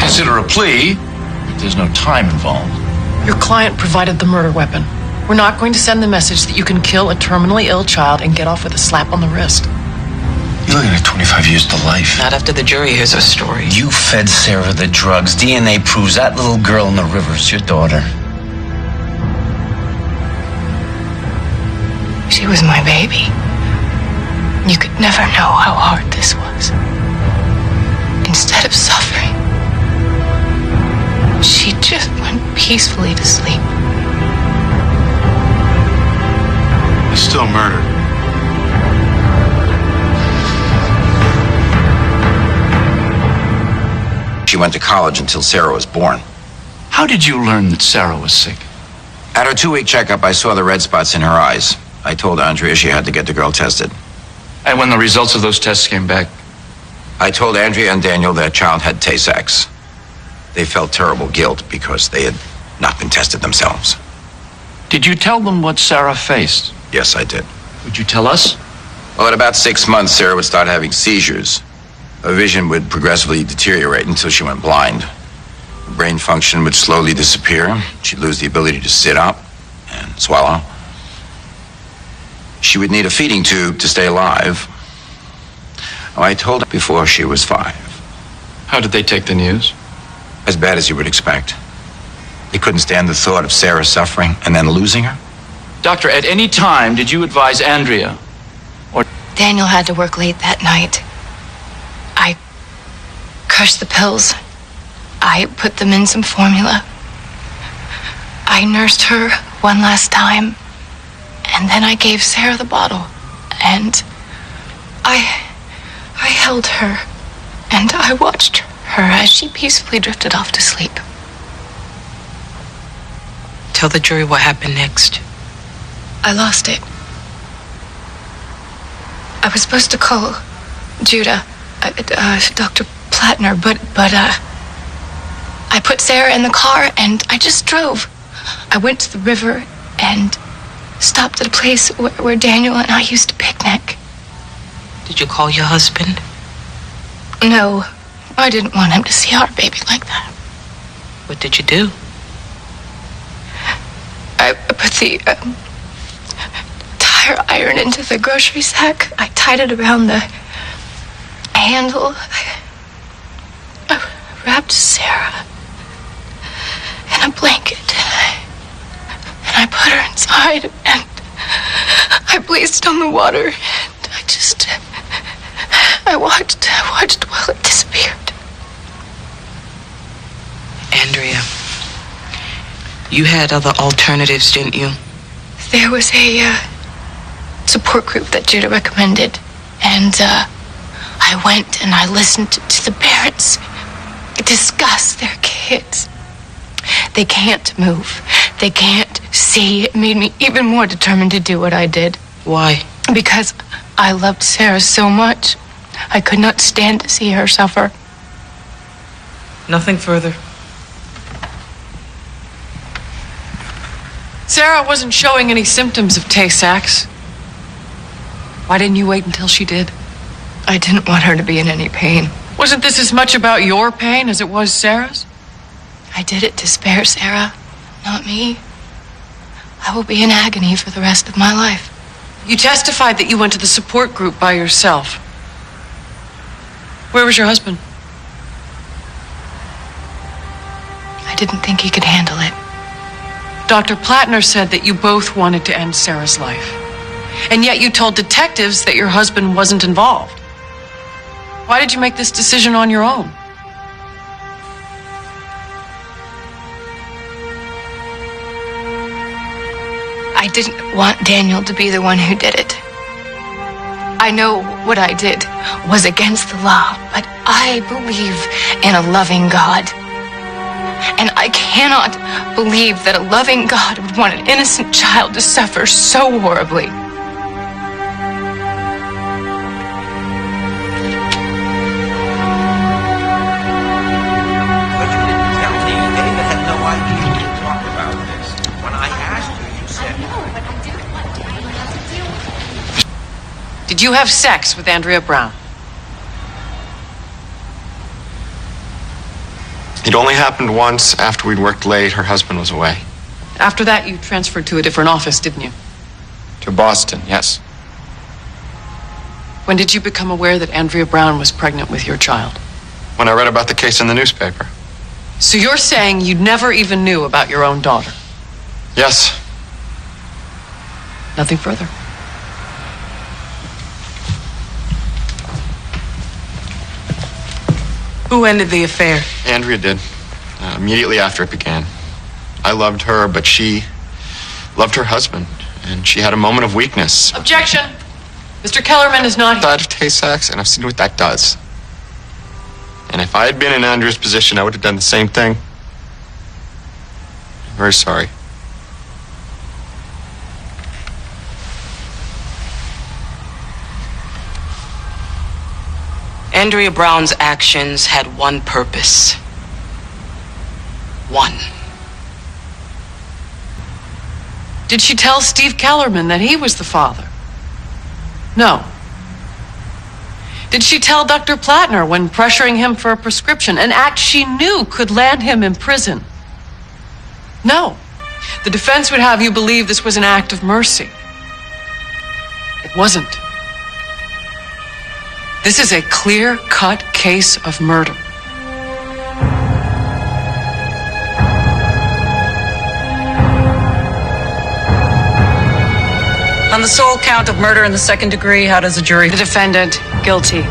consider a plea if there's no time involved. Your client provided the murder weapon. We're not going to send the message that you can kill a terminally ill child and get off with a slap on the wrist. You're looking at 25 years to life. Not after the jury hears her story. You fed Sarah the drugs. DNA proves that little girl in the river is your daughter. She was my baby. You could never know how hard this was. Instead of suffering, she just went peacefully to sleep. It's still murder. She went to college until Sarah was born. How did you learn that Sarah was sick? At her 2-week checkup, I saw the red spots in her eyes. I told Andrea she had to get the girl tested. And when the results of those tests came back? I told Andrea and Daniel that child had Tay-Sachs. They felt terrible guilt because they had not been tested themselves. Did you tell them what Sarah faced? Yes, I did. Would you tell us? Well, at about 6 months, Sarah would start having seizures. Her vision would progressively deteriorate until she went blind. Her brain function would slowly disappear. She'd lose the ability to sit up and swallow. She would need a feeding tube to stay alive. Oh, I told her before she was 5. How did they take the news? As bad as you would expect. They couldn't stand the thought of Sarah suffering and then losing her. Doctor, at any time did you advise Andrea or... Daniel had to work late that night. I crushed the pills. I put them in some formula. I nursed her one last time. And then I gave Sarah the bottle. And I held her. And I watched her as she peacefully drifted off to sleep. Tell the jury what happened next. I lost it. I was supposed to call Judah, Dr. Plattner, but I put Sarah in the car and I just drove. I went to the river and stopped at a place where Daniel and I used to picnic. Did you call your husband? No, I didn't want him to see our baby like that. What did you do? I put the tire iron into the grocery sack. I tied it around the handle. I wrapped Sarah in a blanket. And I put her inside. And I blazed on the water. And I watched while it disappeared. Andrea, you had other alternatives, didn't you? There was a support group that Judah recommended. And I went and I listened to the parents discuss their kids. They can't move. They can't see. It made me even more determined to do what I did. Why? Because I loved Sarah so much. I could not stand to see her suffer. Nothing further. Sarah wasn't showing any symptoms of Tay-Sachs. Why didn't you wait until she did? I didn't want her to be in any pain. Wasn't this as much about your pain as it was Sarah's? I did it to spare Sarah, not me. I will be in agony for the rest of my life. You testified that you went to the support group by yourself. Where was your husband? I didn't think he could handle it. Dr. Plattner said that you both wanted to end Sarah's life. And yet you told detectives that your husband wasn't involved. Why did you make this decision on your own? I didn't want Daniel to be the one who did it. I know what I did was against the law, but I believe in a loving God. And I cannot believe that a loving God would want an innocent child to suffer so horribly. But you didn't tell me. David had no idea you would talk about this. When I asked you, you said... Did you have sex with Andrea Brown? It only happened once after we'd worked late. Her husband was away. After that, you transferred to a different office, didn't you? To Boston, yes. When did you become aware that Andrea Brown was pregnant with your child? When I read about the case in the newspaper. So you're saying you never even knew about your own daughter? Yes. Nothing further. Who ended the affair? Andrea did. Immediately after it began. I loved her, but she loved her husband. And she had a moment of weakness. Objection! Mr. Kellerman is not here. Died of Tay-Sachs, and I've seen what that does. And if I had been in Andrea's position, I would have done the same thing. I'm very sorry. Andrea Brown's actions had one purpose. One. Did she tell Steve Kellerman that he was the father? No. Did she tell Dr. Plattner when pressuring him for a prescription, an act she knew could land him in prison? No. The defense would have you believe this was an act of mercy. It wasn't. This is a clear-cut case of murder. On the sole count of murder in the second degree, how does the jury? The defendant, guilty.